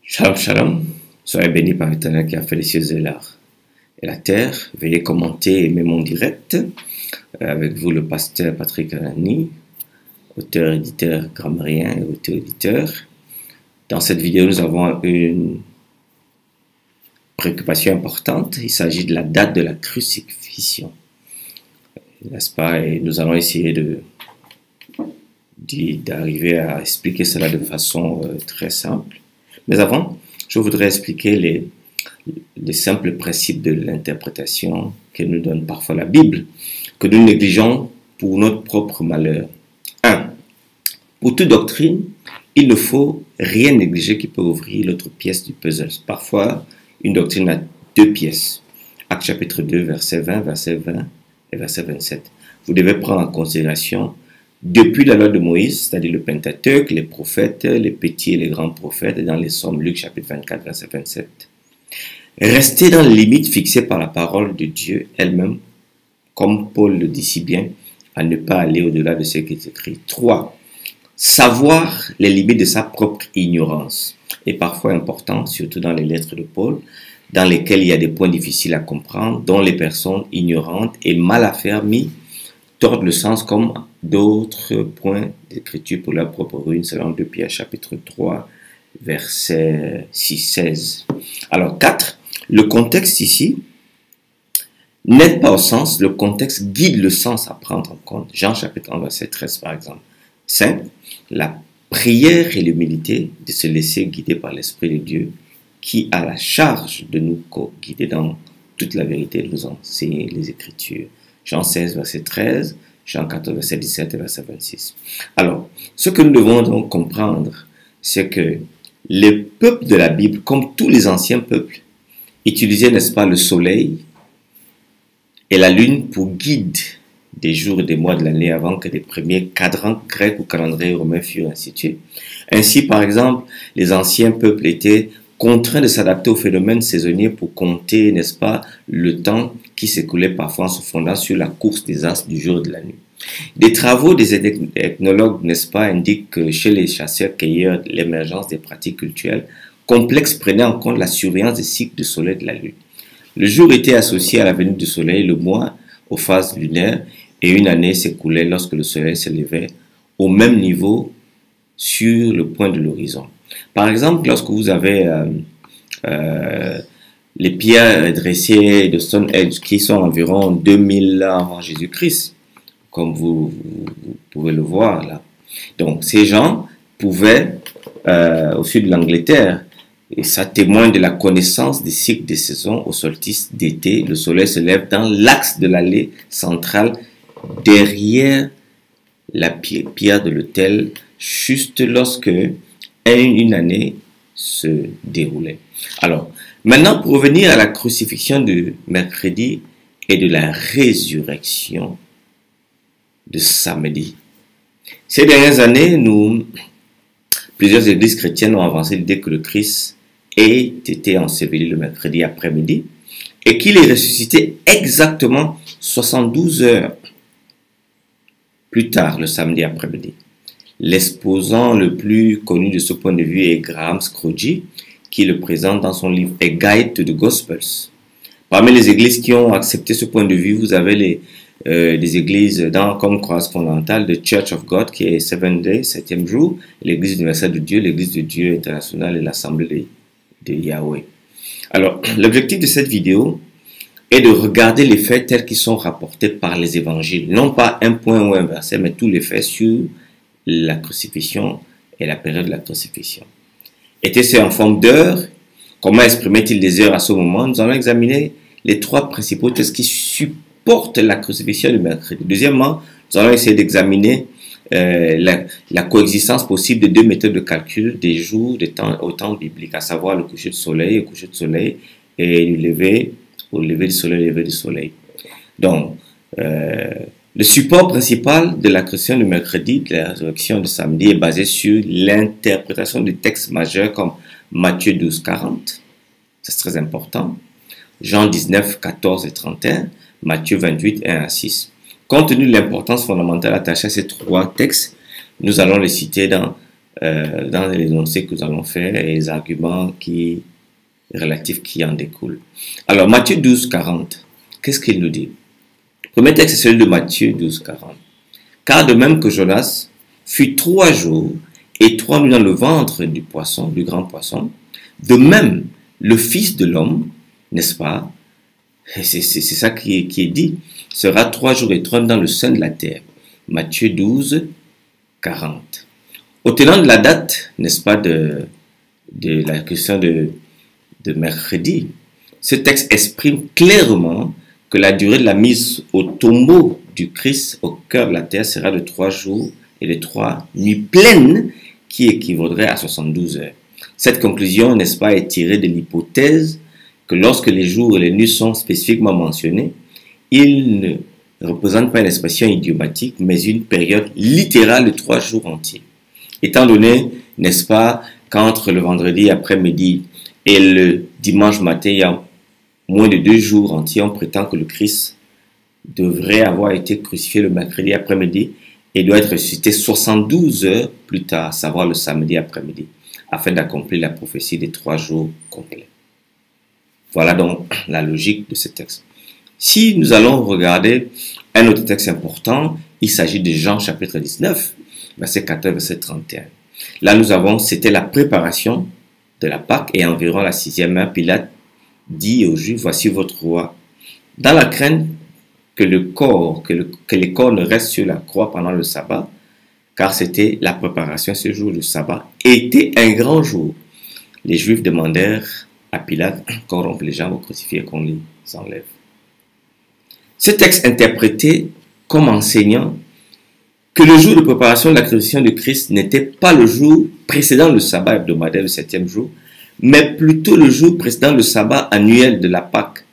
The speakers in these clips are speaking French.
Shalom, shalom. Soyez bénis par l'Éternel qui a fait les cieux et la terre. Veuillez commenter et aimer mon direct. Avec vous, le pasteur Patrick Alani, auteur, éditeur, grammairien et auteur-éditeur. Dans cette vidéo, nous avons une préoccupation importante. Il s'agit de la date de la crucifixion. N'est-ce pas? Et nous allons essayer d'arriver à expliquer cela de façon très simple. Mais avant, je voudrais expliquer les simples principes de l'interprétation que nous donne parfois la Bible, que nous négligeons pour notre propre malheur. 1. Pour toute doctrine, il ne faut rien négliger qui peut ouvrir l'autre pièce du puzzle. Parfois, une doctrine a deux pièces. Actes chapitre 2, verset 20, verset 20 et verset 27. Vous devez prendre en considération depuis la loi de Moïse, c'est-à-dire le Pentateuque, les prophètes, les petits et les grands prophètes, et dans les Psaumes, Luc chapitre 24, verset 27. Restez dans les limites fixées par la parole de Dieu elle-même, comme Paul le dit si bien, à ne pas aller au-delà de ce qui est écrit. 3. Savoir les limites de sa propre ignorance est parfois important, surtout dans les lettres de Paul, dans lesquelles il y a des points difficiles à comprendre, dont les personnes ignorantes et mal affermies tordent le sens comme d'autres points d'écriture pour leur propre ruine, selon 2 Pierre chapitre 3, verset 6-16. Alors 4, le contexte ici n'aide pas au sens, le contexte guide le sens à prendre en compte. Jean chapitre 1, verset 13 par exemple. 5, la prière et l'humilité de se laisser guider par l'Esprit de Dieu qui a la charge de nous guider dans toute la vérité, de nous enseigner les Écritures. Jean 16, verset 13, Jean 14, verset 17 et verset 26. Alors, ce que nous devons donc comprendre, c'est que les peuples de la Bible, comme tous les anciens peuples, utilisaient, n'est-ce pas, le soleil et la lune pour guide des jours et des mois de l'année avant que les premiers cadrans grecs ou calendriers romains furent institués. Ainsi, par exemple, les anciens peuples étaient contraints de s'adapter aux phénomènes saisonniers pour compter, n'est-ce pas, le temps qui s'écoulait parfois en se fondant sur la course des astres du jour et de la nuit. Des travaux des ethnologues, n'est-ce pas, indiquent que chez les chasseurs-cueilleurs, l'émergence des pratiques culturelles complexes prenait en compte la surveillance des cycles du soleil et de la lune. Le jour était associé à la venue du soleil, le mois aux phases lunaires, et une année s'écoulait lorsque le soleil s'élevait au même niveau sur le point de l'horizon. Par exemple, lorsque vous avez les pierres dressées de Stonehenge qui sont environ 2000 ans avant Jésus-Christ, comme vous pouvez le voir là. Donc, ces gens pouvaient, au sud de l'Angleterre, et ça témoigne de la connaissance des cycles des saisons. Au solstice d'été, le soleil se lève dans l'axe de l'allée centrale derrière la pierre de l'autel, juste lorsque une année se déroulait. Alors, maintenant, pour revenir à la crucifixion de mercredi et de la résurrection de samedi. Ces dernières années, plusieurs églises chrétiennes ont avancé l'idée que le Christ ait été enseveli le mercredi après-midi et qu'il est ressuscité exactement 72 heures plus tard, le samedi après-midi. L'exposant le plus connu de ce point de vue est Graham Scroggie, qui le présente dans son livre A Guide to the Gospels. Parmi les églises qui ont accepté ce point de vue, vous avez des églises comme croix fondamentale, The Church of God, qui est Seventh Day, 7e jour, l'Église universelle de Dieu, l'Église de Dieu internationale et l'Assemblée de Yahweh. Alors, l'objectif de cette vidéo est de regarder les faits tels qu'ils sont rapportés par les évangiles. Non pas un point ou un verset, mais tous les faits sur la crucifixion et la période de la crucifixion. Était-ce en forme d'heures? Comment exprimait-il des heures à ce moment? Nous allons examiner les trois principaux textes qui supportent la crucifixion du mercredi. Deuxièmement, nous allons essayer d'examiner la coexistence possible de deux méthodes de calcul des jours au temps biblique, à savoir le coucher du soleil, et le lever, au lever du soleil, le lever du soleil. Donc, le support principal de la crucifixion du mercredi, de la résurrection du samedi, est basé sur l'interprétation du texte majeur comme Matthieu 12, 40, c'est très important, Jean 19, 14 et 31, Matthieu 28, 1 à 6. Compte tenu de l'importance fondamentale attachée à ces trois textes, nous allons les citer dans les énoncés que nous allons faire et les arguments relatifs qui en découlent. Alors, Matthieu 12, 40, qu'est-ce qu'il nous dit? Le premier texte est celui de Matthieu 12, 40. Car de même que Jonas fut 3 jours et 3 nuits dans le ventre du poisson, du grand poisson, de même le Fils de l'homme, n'est-ce pas? C'est ça qui est dit, sera 3 jours et 3 nuits dans le sein de la terre. Matthieu 12, 40. Au tenant de la date, n'est-ce pas, de la question de mercredi, ce texte exprime clairement que la durée de la mise au tombeau du Christ au cœur de la terre sera de 3 jours et de 3 nuits pleines, qui équivaudrait à 72 heures. Cette conclusion, n'est-ce pas, est tirée de l'hypothèse que lorsque les jours et les nuits sont spécifiquement mentionnés, ils ne représentent pas une expression idiomatique, mais une période littérale de 3 jours entiers. Étant donné, n'est-ce pas, qu'entre le vendredi après-midi et le dimanche matin, il y a moins de 2 jours entiers, on prétend que le Christ devrait avoir été crucifié le mercredi après-midi et doit être ressuscité 72 heures plus tard, à savoir le samedi après-midi, afin d'accomplir la prophétie des 3 jours complets. Voilà donc la logique de ce texte. Si nous allons regarder un autre texte important, il s'agit de Jean chapitre 19, verset 14, verset 31. Là, nous avons, c'était la préparation de la Pâque et environ la 6e heure, Pilate dit aux Juifs, voici votre roi. Dans la crainte que les corps ne restent sur la croix pendant le sabbat, car c'était la préparation, ce jour du sabbat, était un grand jour. Les Juifs demandèrent à Pilate qu'on rompe les jambes aux crucifiés et qu'on les enlève. Ce texte interprété comme enseignant que le jour de préparation de la crucifixion de Christ n'était pas le jour précédent le sabbat hebdomadaire, le 7e jour, mais plutôt le jour précédent le sabbat annuel de la Pâque,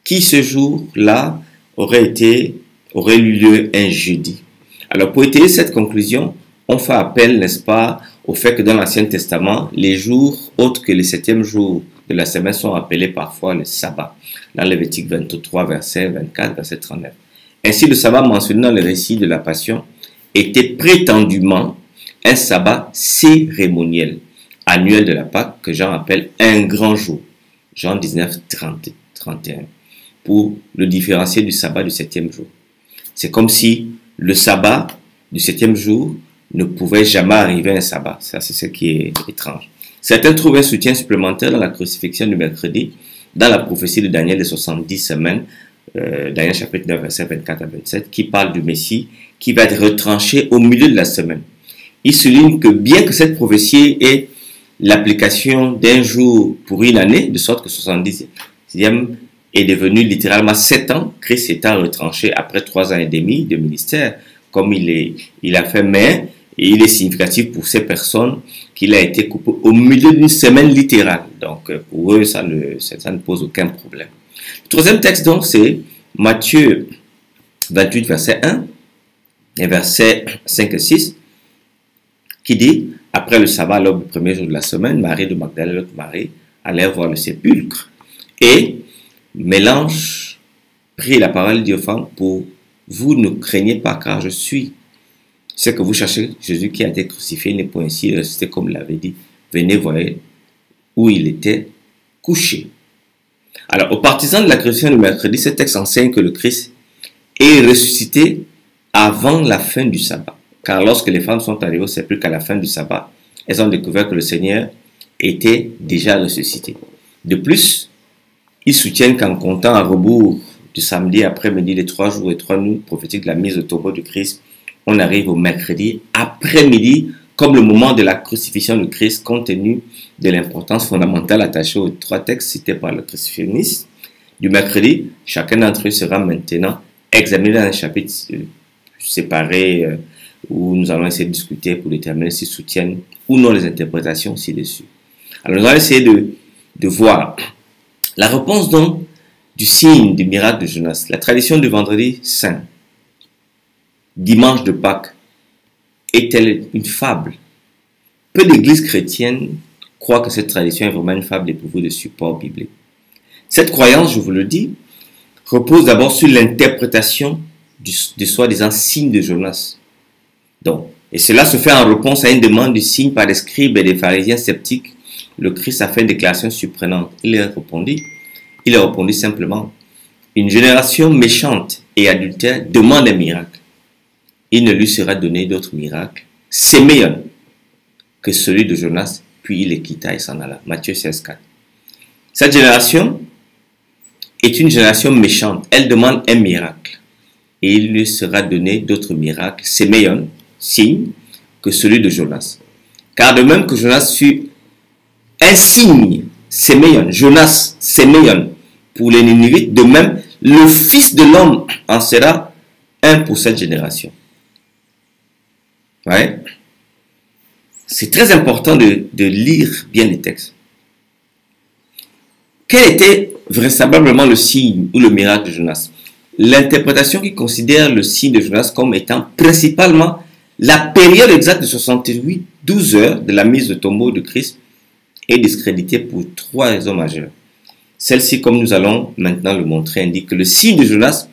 qui ce jour-là aurait eu lieu un jeudi. Alors pour étayer cette conclusion, on fait appel, n'est-ce pas, au fait que dans l'Ancien Testament, les jours autres que le 7e jour de la semaine sont appelés parfois le sabbat. Dans Lévitique 23, verset 24, verset 39. Ainsi, le sabbat mentionné dans le récit de la Passion était prétendument un sabbat cérémoniel, annuel de la Pâque, que Jean appelle un grand jour. Jean 19, 30, 31. Pour le différencier du sabbat du 7e jour. C'est comme si le sabbat du 7e jour ne pouvait jamais arriver à un sabbat. Ça, c'est ce qui est étrange. Certains trouvent un soutien supplémentaire dans la crucifixion du mercredi, dans la prophétie de Daniel des 70 semaines, Daniel chapitre 9, verset 24 à 27, qui parle du Messie, qui va être retranché au milieu de la semaine. Il souligne que bien que cette prophétie ait l'application d'un jour pour une année, de sorte que 70e est devenu littéralement 7 ans, Christ étant retranché après 3 ans et demi de ministère, comme il a fait, mais il est significatif pour ces personnes qu'il a été coupé au milieu d'une semaine littérale. Donc pour eux, ça ne pose aucun problème. Le troisième texte donc, c'est Matthieu 28, verset 1 et versets 5 et 6, qui dit, après le sabbat, l'aube du premier jour de la semaine, Marie de Magdala et l'autre Marie allèrent voir le sépulcre, et Mélange prit la parole et dit aux femmes, pour vous ne craignez pas, car je suis ce que vous cherchez, Jésus qui a été crucifié n'est point ici, ressuscité comme il l'avait dit. Venez voir où il était couché. Alors, aux partisans de la crucifixion du mercredi, ce texte enseigne que le Christ est ressuscité avant la fin du sabbat. Car lorsque les femmes sont arrivées au sépulcre à la fin du sabbat, elles ont découvert que le Seigneur était déjà ressuscité. De plus, ils soutiennent qu'en comptant à rebours du samedi après-midi, les 3 jours et 3 nuits prophétiques de la mise au tombeau du Christ, on arrive au mercredi après-midi, comme le moment de la crucifixion du Christ, compte tenu de l'importance fondamentale attachée aux 3 textes cités par le crucifixionniste. du mercredi, chacun d'entre eux sera maintenant examiné dans un chapitre séparé où nous allons essayer de discuter pour déterminer s'ils soutiennent ou non les interprétations ci-dessus. Alors nous allons essayer de voir la réponse donc du signe du miracle de Jonas. La tradition du vendredi saint, dimanche de Pâques, est-elle une fable? Peu d'églises chrétiennes croient que cette tradition est vraiment une fable dépourvue de support biblique. Cette croyance, je vous le dis, repose d'abord sur l'interprétation du soi-disant signe de Jonas. Donc, et cela se fait en réponse à une demande du signe par des scribes et des pharisiens sceptiques. Le Christ a fait une déclaration surprenante. Il a répondu simplement: une génération méchante et adultère demande un miracle. Il ne lui sera donné d'autre miracle, séméon, que celui de Jonas. Puis il les quitta et s'en alla. Matthieu 16, 4. Cette génération est une génération méchante. Elle demande un miracle. Et il lui sera donné d'autres miracles, séméon, signe, que celui de Jonas. Car de même que Jonas fut un signe, séméon, Jonas, séméon, pour les Ninivites, de même, le Fils de l'homme en sera un pour cette génération. Ouais. C'est très important de lire bien les textes. Quel était vraisemblablement le signe ou le miracle de Jonas? L'interprétation qui considère le signe de Jonas comme étant principalement la période exacte de 12 heures de la mise de tombeau de Christ est discréditée pour 3 raisons majeures. Celle-ci, comme nous allons maintenant le montrer, indique que le signe de Jonas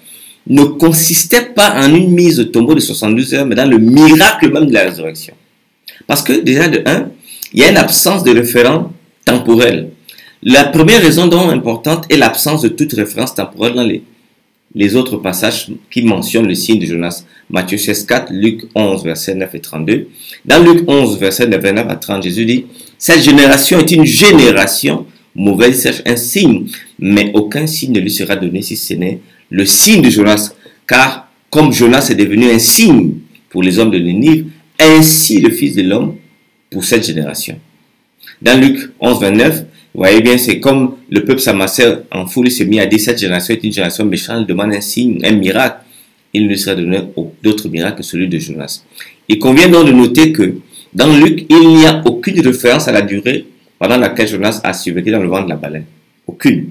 ne consistait pas en une mise de tombeau de 72 heures, mais dans le miracle même de la résurrection. Parce que déjà de 1, il y a une absence de référent temporel. La première raison donc importante est l'absence de toute référence temporelle dans les autres passages qui mentionnent le signe de Jonas. Matthieu 16, 4, Luc 11, versets 9 et 32. Dans Luc 11, versets 29 à 30, Jésus dit: cette génération est une génération mauvaise, cherche un signe, mais aucun signe ne lui sera donné si ce n'est le signe de Jonas. Car comme Jonas est devenu un signe pour les hommes de Ninive, ainsi le Fils de l'homme pour cette génération. Dans Luc 11, 29, vous voyez bien, c'est comme le peuple s'amassait en foule, il se mit à dire: cette génération est une génération méchante, il demande un signe, un miracle. Il ne sera donné d'autre miracle que celui de Jonas. Il convient donc de noter que dans Luc, il n'y a aucune référence à la durée pendant laquelle Jonas a survécu dans le ventre de la baleine. Aucune.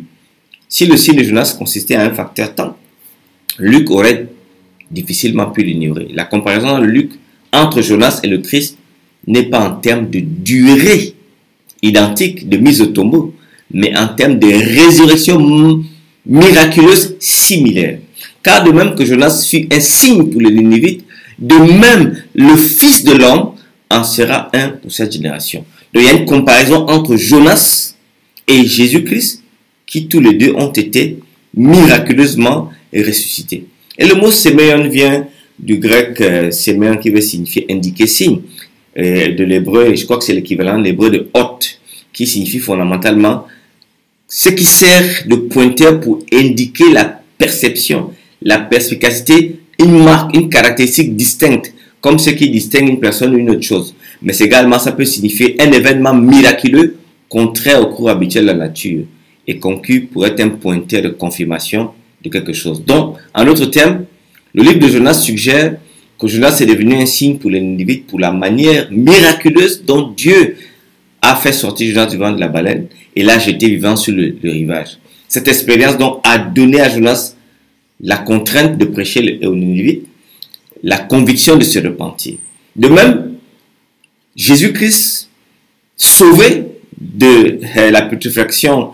Si le signe de Jonas consistait à un facteur temps, Luc aurait difficilement pu l'ignorer. La comparaison de Luc entre Jonas et le Christ n'est pas en termes de durée identique de mise au tombeau, mais en termes de résurrection miraculeuse similaire. Car de même que Jonas fut un signe pour les Ninivites, de même le Fils de l'homme en sera un pour cette génération. Donc il y a une comparaison entre Jonas et Jésus-Christ, qui tous les deux ont été miraculeusement ressuscités. Et le mot séméon vient du grec séméon qui veut signifier indiquer signe, de l'hébreu, et je crois que c'est l'équivalent de l'hébreu de hôte, qui signifie fondamentalement ce qui sert de pointeur pour indiquer la perception, la perspicacité, une marque, une caractéristique distincte, comme ce qui distingue une personne d'une autre chose. Mais également, ça peut signifier un événement miraculeux contraire au cours habituel de la nature et conçu pour être un pointeur de confirmation de quelque chose. Donc, en d'autres termes, le livre de Jonas suggère que Jonas est devenu un signe pour les Ninivites pour la manière miraculeuse dont Dieu a fait sortir Jonas du ventre de la baleine et l'a jeté vivant sur le rivage. Cette expérience donc a donné à Jonas la contrainte de prêcher aux Ninivites, la conviction de se repentir. De même, Jésus-Christ, sauvé de la putréfaction,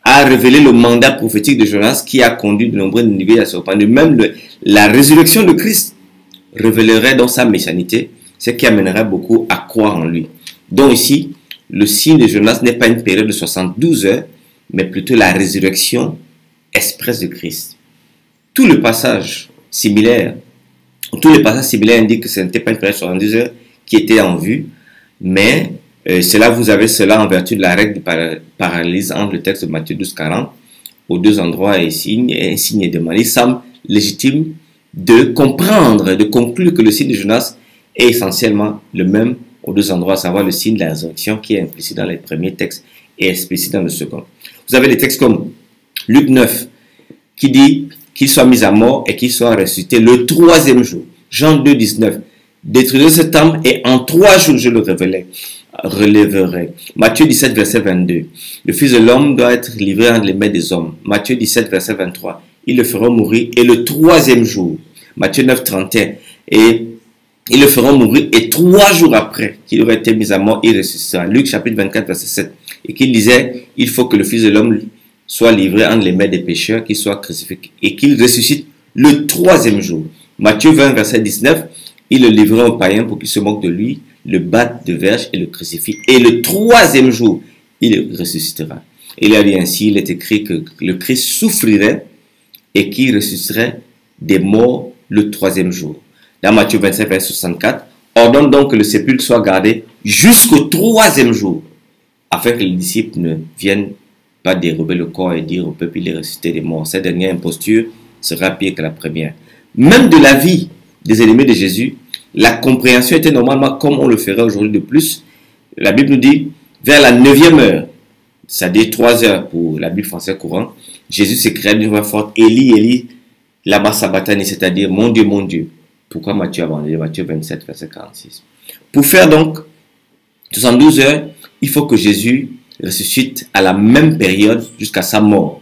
a révélé le mandat prophétique de Jonas qui a conduit de nombreux Ninivites à se repentir. De même, la résurrection de Christ révélerait dans sa messianité, ce qui amènerait beaucoup à croire en lui. Donc ici, le signe de Jonas n'est pas une période de 72 heures, mais plutôt la résurrection express de Christ. Tous les passages similaires indiquent que ce n'était pas une période de 72 heures qui était en vue, mais vous avez cela en vertu de la règle de paralyse entre le texte de Matthieu 12, 40, aux deux endroits et un signe est demandé. Il semble légitime de comprendre, de conclure que le signe de Jonas est essentiellement le même aux deux endroits, à savoir le signe de la résurrection qui est implicite dans les premiers textes et explicite dans le second. Vous avez des textes comme Luc 9, qui dit qu'il soit mis à mort et qu'il soit ressuscité le troisième jour. Jean 2, 19. Détruisez ce temple et en 3 jours je le relèverai. Matthieu 17, verset 22. Le Fils de l'homme doit être livré entre les mains des hommes. Matthieu 17, verset 23. Ils le feront mourir et le troisième jour. Matthieu 9, 31. Et ils le feront mourir et 3 jours après qu'il aurait été mis à mort, il ressuscitera. Luc chapitre 24, verset 7. Et qu'il disait, il faut que le Fils de l'homme soit livré entre les mains des pécheurs, qu'il soit crucifié et qu'il ressuscite le troisième jour. Matthieu 20, verset 19. Il le livrera aux païens pour qu'ils se moquent de lui, le battent de verge et le crucifient. Et le troisième jour, il ressuscitera. Il a dit ainsi, il est écrit que le Christ souffrirait et qu'il ressusciterait des morts le troisième jour. Dans Matthieu 27, verset 64, ordonne donc que le sépulcre soit gardé jusqu'au troisième jour, afin que les disciples ne viennent pas dérober le corps et dire au peuple, il est ressuscité des morts. Cette dernière imposture sera pire que la première. Même de la vie des ennemis de Jésus, la compréhension était normalement comme on le ferait aujourd'hui de plus. La Bible nous dit, vers la 9e heure, c'est-à-dire 3 heures pour la Bible française courante, Jésus s'écria d'une voix forte, Élie, Élie, lama sabachthani, c'est-à-dire, mon Dieu, pourquoi m'as-tu abandonné? Matthieu 27, verset 46. Pour faire donc 72 heures, il faut que Jésus ressuscite à la même période jusqu'à sa mort.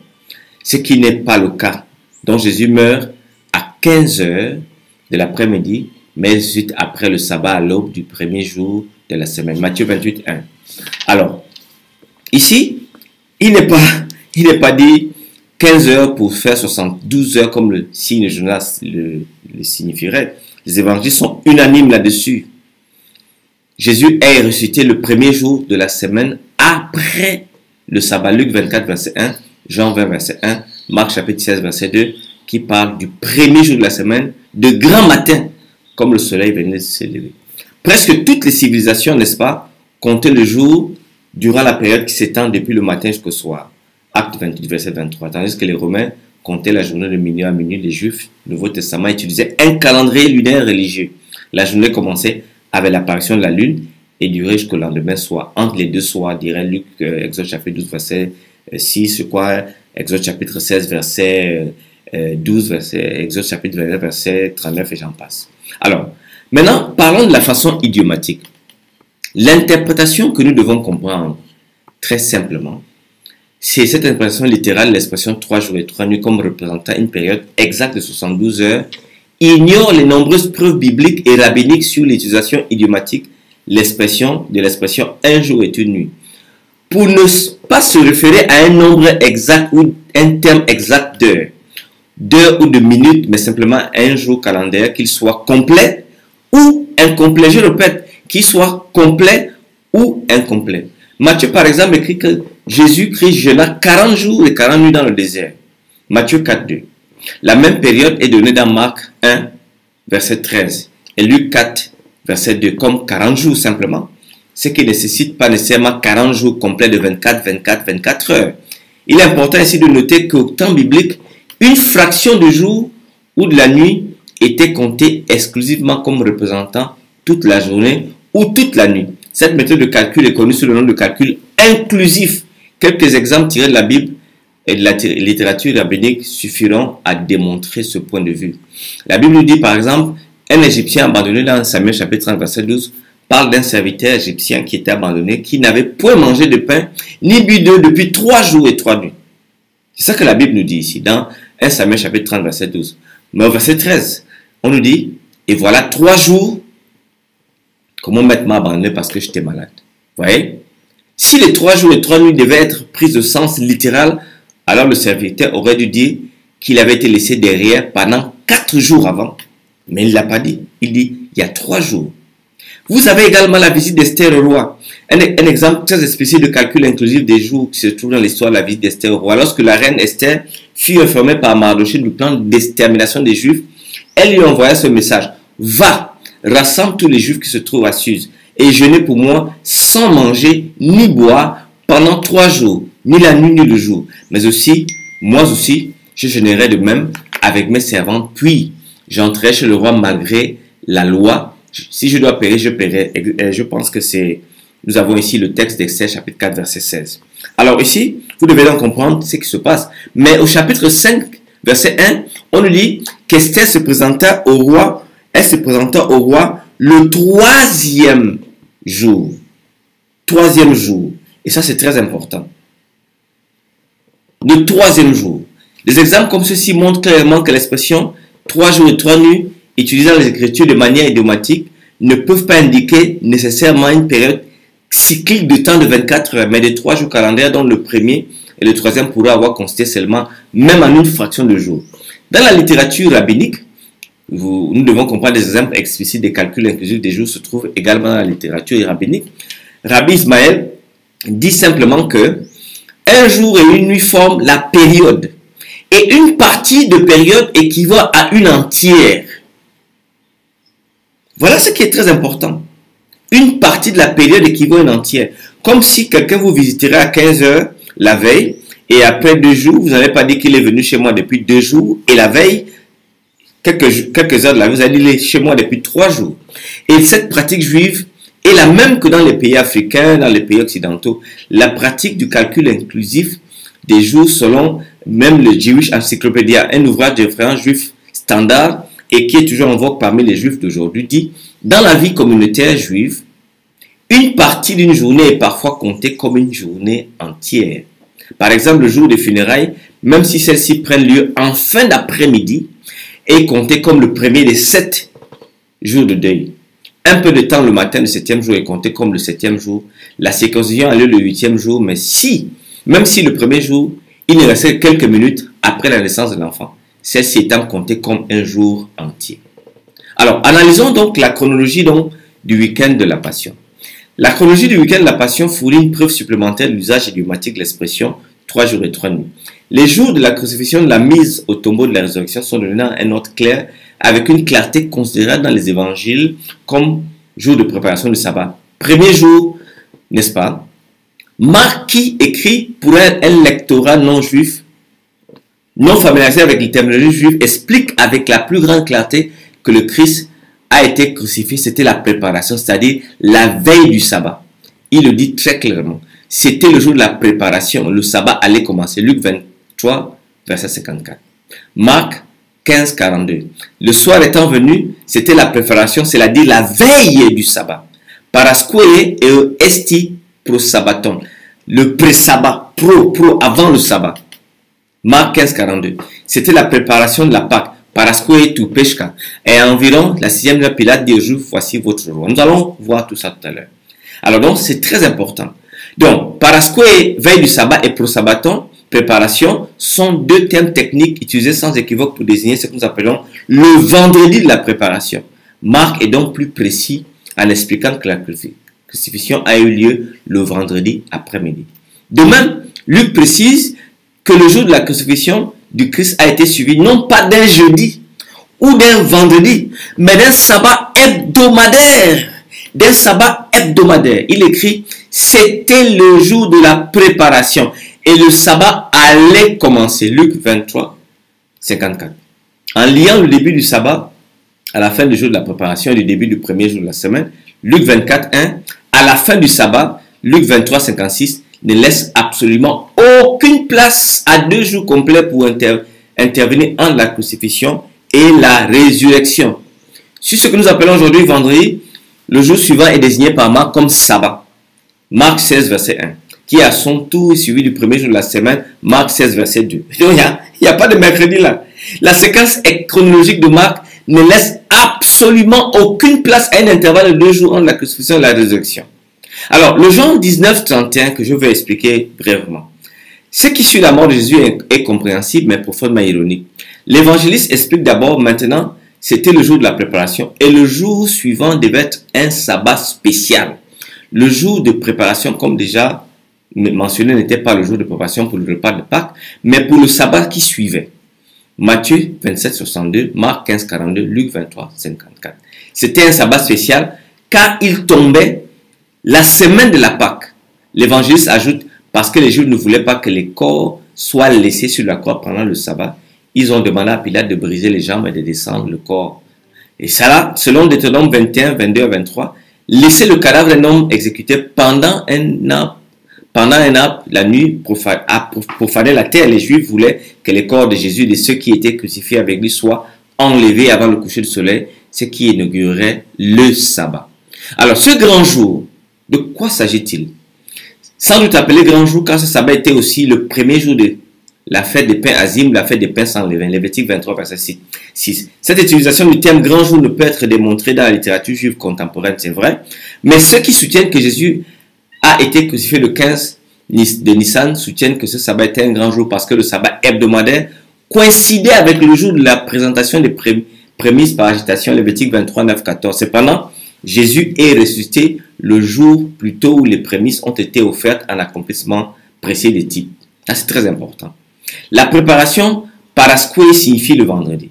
Ce qui n'est pas le cas. Donc Jésus meurt à 15 heures de l'après-midi, mais ressuscite après le sabbat à l'aube du premier jour de la semaine. Matthieu 28, 1. Alors, ici, il n'est pas dit 15 heures pour faire 72 heures comme le signe Jonas le signifierait. Les évangiles sont unanimes là-dessus. Jésus est ressuscité le premier jour de la semaine après le sabbat. Luc 24, verset 1, Jean 20, verset 1, Marc chapitre 16, verset 2, qui parle du premier jour de la semaine, de grand matin, comme le soleil venait de se lever. Presque toutes les civilisations, n'est-ce pas, comptaient le jour durant la période qui s'étend depuis le matin jusqu'au soir. Acte 28, verset 23. Tandis que les Romains comptaient la journée de minuit à minuit, les Juifs, le Nouveau Testament, utilisaient un calendrier lunaire religieux. La journée commençait avec l'apparition de la lune et durait jusqu'au lendemain soir. Entre les deux soirs, dirait Luc, Exode chapitre 12, verset 6, je crois, Exode chapitre 16, verset 12, Exode chapitre 29, verset 39 et j'en passe. Alors, maintenant, parlons de la façon idiomatique. L'interprétation que nous devons comprendre, très simplement, c'est cette interprétation littérale, l'expression 3 jours et 3 nuits comme représentant une période exacte de 72 heures, ignore les nombreuses preuves bibliques et rabbiniques sur l'utilisation idiomatique de l'expression 1 jour et 1 nuit. Pour ne pas se référer à un nombre exact ou un terme exact d'heures ou de minutes, mais simplement un jour calendaire, qu'il soit complet ou incomplet. Je répète, qu'il soit complet ou incomplet. Matthieu, par exemple, écrit que Jésus-Christ jeûna 40 jours et 40 nuits dans le désert. Matthieu 4, 2. La même période est donnée dans Marc 1, verset 13, et Luc 4, verset 2, comme 40 jours simplement, ce qui ne nécessite pas nécessairement 40 jours complets de 24 heures. Il est important ici de noter qu'au temps biblique, une fraction de jour ou de la nuit était comptée exclusivement comme représentant toute la journée ou toute la nuit. Cette méthode de calcul est connue sous le nom de calcul inclusif. Quelques exemples tirés de la Bible et de la littérature rabbinique suffiront à démontrer ce point de vue. La Bible nous dit par exemple, un Égyptien abandonné dans Samuel chapitre 30 verset 12 parle d'un serviteur égyptien qui était abandonné, qui n'avait point mangé de pain ni bu d'eau depuis 3 jours et 3 nuits. C'est ça que la Bible nous dit ici dans 1 Samuel chapitre 30 verset 12. Mais au verset 13, on nous dit, et voilà 3 jours, comment mettre m'a abandonné parce que j'étais malade. Vous voyez? Si les 3 jours et 3 nuits devaient être pris au sens littéral, alors le serviteur aurait dû dire qu'il avait été laissé derrière pendant 4 jours avant. Mais il ne l'a pas dit. Il dit, il y a 3 jours. Vous avez également la visite d'Esther au roi. Un exemple très explicite de calcul inclusif des jours qui se trouve dans l'histoire de la visite d'Esther au roi. Lorsque la reine Esther fut informée par Mardochée du plan d'extermination des Juifs, elle lui envoya ce message. Va, rassemble tous les Juifs qui se trouvent à Suse et jeûnez pour moi sans manger ni boire pendant 3 jours, ni la nuit ni le jour. Mais aussi, moi aussi, je jeûnerai de même avec mes servantes, puis j'entrerai chez le roi malgré la loi. Si je dois payer, je paierai. Je pense que c'est... Nous avons ici le texte d'Esther, chapitre 4, verset 16. Alors ici, vous devez donc comprendre ce qui se passe. Mais au chapitre 5, verset 1, on nous dit qu'Esther se présenta au roi, elle se présenta au roi le troisième jour. Troisième jour. Et ça, c'est très important. Le troisième jour. Des exemples comme ceci montrent clairement que l'expression 3 jours et 3 nuits, utilisant les Écritures de manière idiomatique, ne peuvent pas indiquer nécessairement une période cyclique de temps de 24 heures, mais de 3 jours calendaires dont le premier et le troisième pourraient avoir consisté seulement, même en une fraction de jour. Dans la littérature rabbinique, nous devons comprendre des exemples explicites des calculs inclusifs des jours se trouvent également dans la littérature rabbinique. Rabbi Ismaël dit simplement que un jour et une nuit forment la période et une partie de période équivaut à une entière. Voilà ce qui est très important. Une partie de la période équivaut à une entière. Comme si quelqu'un vous visiterait à 15 heures la veille et après 2 jours, vous n'allez pas dire qu'il est venu chez moi depuis 2 jours et la veille, quelques heures de la veille, vous allez dire qu'il est chez moi depuis 3 jours. Et cette pratique juive est la même que dans les pays africains, dans les pays occidentaux. La pratique du calcul inclusif des jours selon même le Jewish Encyclopedia, un ouvrage de référence juif standard et qui est toujours en vogue parmi les juifs d'aujourd'hui, dit « Dans la vie communautaire juive, une partie d'une journée est parfois comptée comme une journée entière. Par exemple, le jour des funérailles, même si celles-ci prennent lieu en fin d'après-midi, est compté comme le premier des 7 jours de deuil. Un peu de temps le matin du 7e jour est compté comme le 7e jour. La circoncision a lieu le 8e jour, mais même si le premier jour, il ne restait que quelques minutes après la naissance de l'enfant, celle-ci étant comptée comme un jour entier. Alors, analysons donc la chronologie du week-end de la Passion. La chronologie du week-end de la Passion fournit une preuve supplémentaire de l'usage idiomatique de l'expression 3 jours et 3 nuits. Les jours de la crucifixion et de la mise au tombeau de la résurrection sont donnés dans un ordre clair, avec une clarté considérable dans les évangiles comme jour de préparation du sabbat. Premier jour, n'est-ce pas? Marc, qui écrit pour un lectorat non juif, non familiarisé avec les terminologies juives, explique avec la plus grande clarté que le Christ a été crucifié. C'était la préparation, c'est-à-dire la veille du sabbat. Il le dit très clairement. C'était le jour de la préparation. Le sabbat allait commencer. Luc 23, verset 54. Marc 15, 42. Le soir étant venu, c'était la préparation, c'est-à-dire la veille du sabbat. Parasque et esti pro sabbaton. Le pré-sabbat, avant le sabbat. Marc 15, 42. C'était la préparation de la Pâque. Parasque tu peshka. Et environ la 6e heure, Pilate dit aux Juifs, voici votre roi. Nous allons voir tout ça tout à l'heure. Alors donc, c'est très important. Donc, parasque, veille du sabbat et pro-sabbaton, préparation, sont 2 termes techniques utilisés sans équivoque pour désigner ce que nous appelons le vendredi de la préparation. Marc est donc plus précis en expliquant que la crucifixion a eu lieu le vendredi après-midi. De même, Luc précise que le jour de la crucifixion du Christ a été suivi non pas d'un jeudi ou d'un vendredi, mais d'un sabbat hebdomadaire. D'un sabbat hebdomadaire. Il écrit, c'était le jour de la préparation et le sabbat allait commencer. Luc 23, 54. En liant le début du sabbat à la fin du jour de la préparation et du début du premier jour de la semaine, Luc 24, 1, à la fin du sabbat, Luc 23, 56, ne laisse absolument aucune place à 2 jours complets pour intervenir entre la crucifixion et la résurrection. Sur ce que nous appelons aujourd'hui vendredi, le jour suivant est désigné par Marc comme sabbat. Marc 16, verset 1, qui à son tour est suivi du premier jour de la semaine, Marc 16, verset 2. Donc, il n'y a pas de mercredi là. La séquence chronologique de Marc ne laisse absolument aucune place à un intervalle de 2 jours entre la crucifixion et la résurrection. Alors, le Jean 19, 31 que je vais expliquer brièvement. Ce qui suit la mort de Jésus est compréhensible mais profondément ironique. L'évangéliste explique d'abord maintenant, c'était le jour de la préparation et le jour suivant devait être un sabbat spécial. Le jour de préparation, comme déjà mentionné, n'était pas le jour de préparation pour le repas de Pâques, mais pour le sabbat qui suivait. Matthieu 27, 62, Marc 15, 42, Luc 23, 54. C'était un sabbat spécial car il tombait la semaine de la Pâque. L'évangéliste ajoute, parce que les Juifs ne voulaient pas que les corps soient laissés sur la croix pendant le sabbat, ils ont demandé à Pilate de briser les jambes et de descendre le corps. Et ça là, selon Deutéronome 21, 22 à 23, laisser le cadavre d'un homme exécuté pendant pendant un arbre la nuit a profané la terre. Les Juifs voulaient que les corps de Jésus et de ceux qui étaient crucifiés avec lui soient enlevés avant le coucher du soleil, ce qui inaugurerait le sabbat. Alors, ce grand jour, de quoi s'agit-il? Sans doute appelé grand jour, car ce sabbat était aussi le premier jour de la fête des pains azim, la fête des pains sans levain, Lévitique 23, verset 6. Cette utilisation du terme grand jour ne peut être démontrée dans la littérature juive contemporaine, c'est vrai, mais ceux qui soutiennent que Jésus a été crucifié le 15 de Nissan soutiennent que ce sabbat était un grand jour parce que le sabbat hebdomadaire coïncidait avec le jour de la présentation des prémices par agitation, Lévitique 23, 9, 14. Cependant, Jésus est ressuscité le jour plus tôt où les prémices ont été offertes en accomplissement précis des types. Ça, c'est très important. La préparation Paraskoué signifie le vendredi.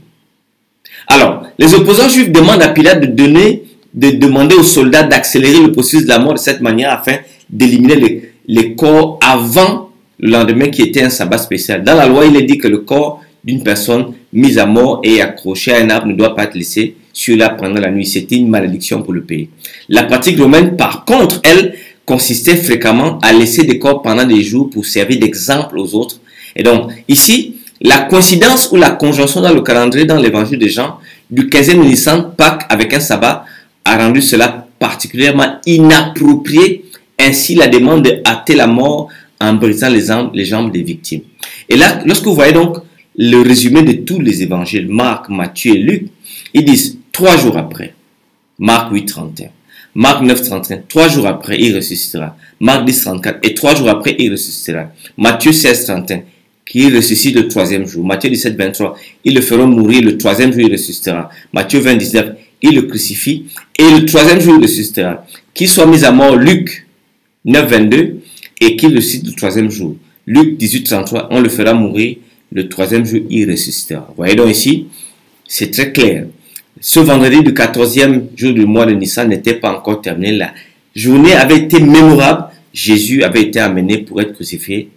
Alors, les opposants juifs demandent à Pilate de demander aux soldats d'accélérer le processus de la mort de cette manière afin d'éliminer les corps avant le lendemain qui était un sabbat spécial. Dans la loi, il est dit que le corps d'une personne mise à mort et accrochée à un arbre ne doit pas être laissé sur l'arbre pendant la nuit. C'était une malédiction pour le pays. La pratique romaine, par contre, elle, consistait fréquemment à laisser des corps pendant des jours pour servir d'exemple aux autres. Et donc, ici, la coïncidence ou la conjonction dans le calendrier dans l'évangile de Jean du 15e Nissan, Pâques, avec un sabbat, a rendu cela particulièrement inapproprié. Ainsi, la demande de hâter la mort en brisant les jambes des victimes. Et là, lorsque vous voyez donc le résumé de tous les évangiles, Marc, Matthieu et Luc, ils disent 3 jours après, Marc 8, 31, Marc 9, 31, 3 jours après, il ressuscitera. Marc 10, 34, et 3 jours après, il ressuscitera. Matthieu 16, 31, qui ressuscite le 3e jour. Matthieu 17, 23, ils le feront mourir, le 3e jour, il ressuscitera. Matthieu 20, 19, il le crucifie, et le 3e jour, il ressuscitera. Qu'il soit mis à mort, Luc 9, 22, et qu'il ressuscite le 3e jour. Luc 18, 33, on le fera mourir, le 3e jour, il ressuscitera. Vous voyez donc ici, c'est très clair. Ce vendredi du 14e jour du mois de Nissan n'était pas encore terminé. La journée avait été mémorable. Jésus avait été amené pour être crucifié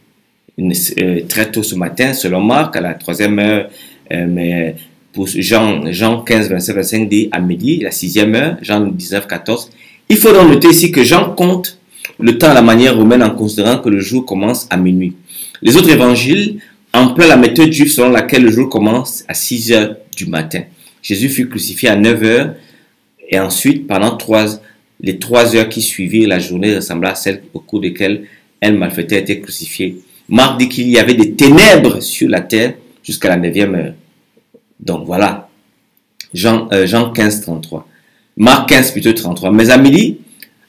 très tôt ce matin, selon Marc, à la 3e heure. Mais pour Jean 15, 27, 25 dit à midi, la 6e heure, Jean 19, 14. Il faut donc noter ici que Jean compte le temps à la manière romaine en considérant que le jour commence à minuit. Les autres évangiles emploient la méthode juive selon laquelle le jour commence à 6 heures du matin. Jésus fut crucifié à 9 heures et ensuite, pendant les 3 heures qui suivirent, la journée ressembla à celle au cours desquelles un malfaiteur était crucifié. Marc dit qu'il y avait des ténèbres sur la terre jusqu'à la 9e heure. Donc voilà, Jean 15, 33. Marc 15, plutôt 33. Mais à midi,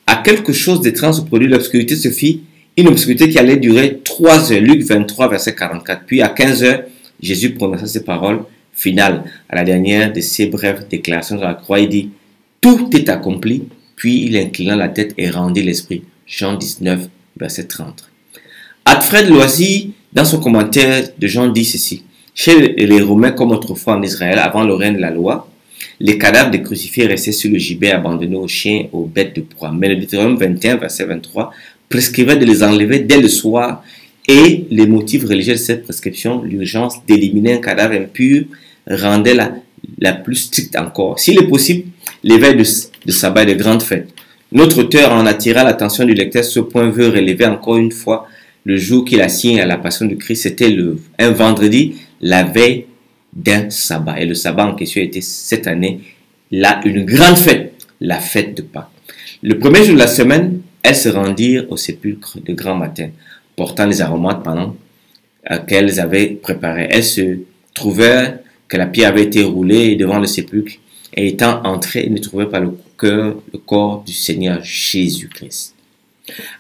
à quelque chose d'étrange se produit, l'obscurité se fit, une obscurité qui allait durer 3 heures. Luc 23, verset 44. Puis à 15 heures, Jésus prononça ces paroles finales. À la dernière de ces brèves déclarations de la croix, il dit, tout est accompli. Puis il inclina la tête et rendit l'esprit. Jean 19, verset 30. Alfred Loisy, dans son commentaire de Jean, dit ceci. Chez les Romains, comme autrefois en Israël, avant le règne de la loi, les cadavres des crucifiés restaient sur le gibet abandonnés aux chiens, aux bêtes de proie. Mais le Deutéronome 21, verset 23, prescrivait de les enlever dès le soir et les motifs religieux de cette prescription, l'urgence d'éliminer un cadavre impur, rendait la plus stricte encore. S'il est possible, l'éveil de sabbat et de grandes fêtes. Notre auteur en attira l'attention du lecteur sur ce point veut relever encore une fois le jour qu'il assigne à la passion du Christ. C'était un vendredi, la veille d'un sabbat. Et le sabbat en question était cette année là une grande fête, la fête de Pâques. Le premier jour de la semaine, elles se rendirent au sépulcre de grand matin, portant les aromates pendant qu'elles avaient préparé. Elles se trouvèrent que la pierre avait été roulée devant le sépulcre et étant entrées, elles ne trouvaient pas le corps du Seigneur Jésus-Christ.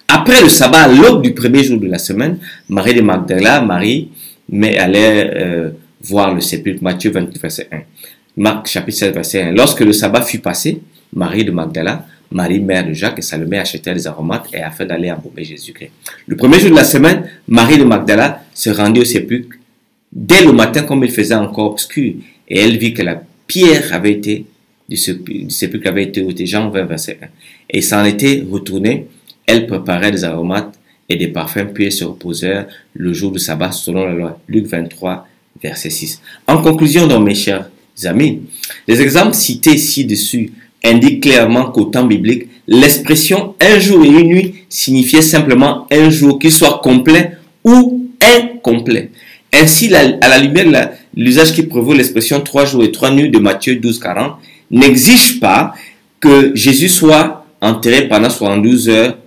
Après le sabbat, à l'aube du premier jour de la semaine, Marie de Magdala, allait voir le sépulcre, Matthieu 28, verset 1. Marc chapitre 7, verset 1. Lorsque le sabbat fut passé, Marie de Magdala, Marie, mère de Jacques et Salomé achetaient des aromates et afin d'aller embaumer Jésus-Christ. Le premier jour de la semaine, Marie de Magdala se rendit au sépulcre dès le matin comme il faisait encore obscur et elle vit que la pierre du sépulcre avait été ôtée. Jean 20, verset 1. Et s'en était retournée, elle préparait des aromates et des parfums puis se reposèrent le jour du sabbat selon la loi. Luc 23, verset 6. En conclusion, donc, mes chers amis, les exemples cités ci-dessus indiquent clairement qu'au temps biblique, l'expression un jour et une nuit signifiait simplement un jour, qu'il soit complet ou incomplet. Ainsi, à la lumière de l'usage qui prévaut l'expression 3 jours et 3 nuits de Matthieu 12, 40 n'exige pas que Jésus soit enterré pendant 72 heures,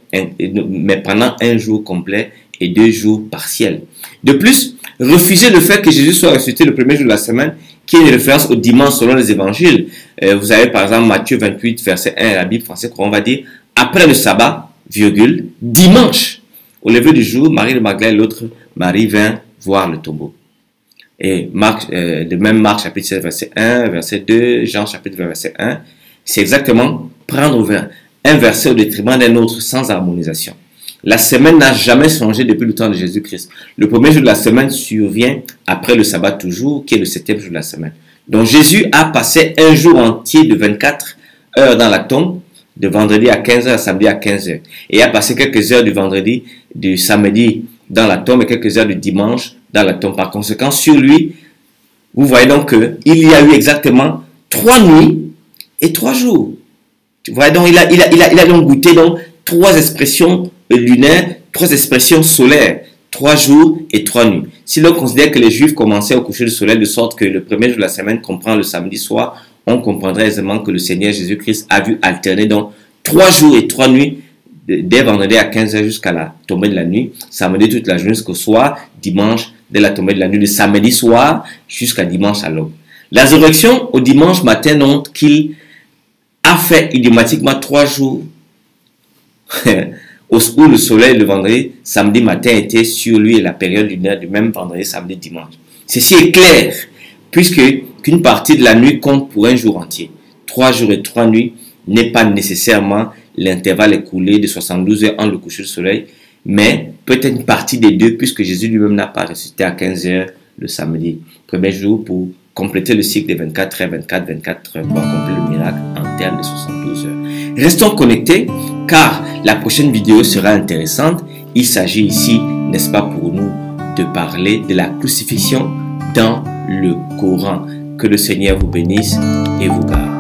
mais pendant un jour complet et 2 jours partiels. De plus, refuser le fait que Jésus soit ressuscité le premier jour de la semaine, qui est une référence au dimanche selon les évangiles. Vous avez par exemple Matthieu 28, verset 1, la Bible française, on va dire, après le sabbat, virgule, dimanche, au lever du jour, Marie de Magdalene et l'autre Marie vint voir le tombeau. Et Marc, de même Marc chapitre 7, verset 1, verset 2, Jean chapitre 20, verset 1, c'est exactement prendre un verset au détriment d'un autre sans harmonisation. La semaine n'a jamais changé depuis le temps de Jésus-Christ. Le premier jour de la semaine survient après le sabbat toujours, qui est le 7e jour de la semaine. Donc Jésus a passé un jour entier de 24 heures dans la tombe, de vendredi à 15h à samedi à 15h. Et a passé quelques heures du vendredi, du samedi dans la tombe et quelques heures du dimanche dans la tombe. Par conséquent, sur lui, vous voyez donc qu'il y a eu exactement 3 nuits et 3 jours. Vous voyez donc, il a donc goûté donc 3 expressions lunaires, 3 expressions solaires, 3 jours et 3 nuits. Si l'on considère que les Juifs commençaient au coucher du soleil de sorte que le premier jour de la semaine comprend le samedi soir, on comprendrait aisément que le Seigneur Jésus-Christ a vu alterner donc 3 jours et 3 nuits, dès vendredi à 15h jusqu'à la tombée de la nuit, samedi toute la journée jusqu'au soir, dimanche dès la tombée de la nuit, le samedi soir jusqu'à dimanche à l'aube. La résurrection au dimanche matin montre qu'il a fait idiomatiquement 3 jours où le soleil le vendredi, samedi matin était sur lui et la période lunaire du même vendredi, samedi, dimanche. Ceci est clair, puisque qu'une partie de la nuit compte pour un jour entier. 3 jours et 3 nuits n'est pas nécessairement l'intervalle écoulé de 72 heures entre le coucher du soleil, mais peut-être une partie des deux, puisque Jésus lui-même n'a pas ressuscité à 15 heures le samedi. Premier jour pour compléter le cycle des 24 heures, 24 heures, pour accomplir le miracle en termes de 72 heures. Restons connectés, car la prochaine vidéo sera intéressante. Il s'agit ici, n'est-ce pas, pour nous, de parler de la crucifixion dans le Coran. Que le Seigneur vous bénisse et vous garde.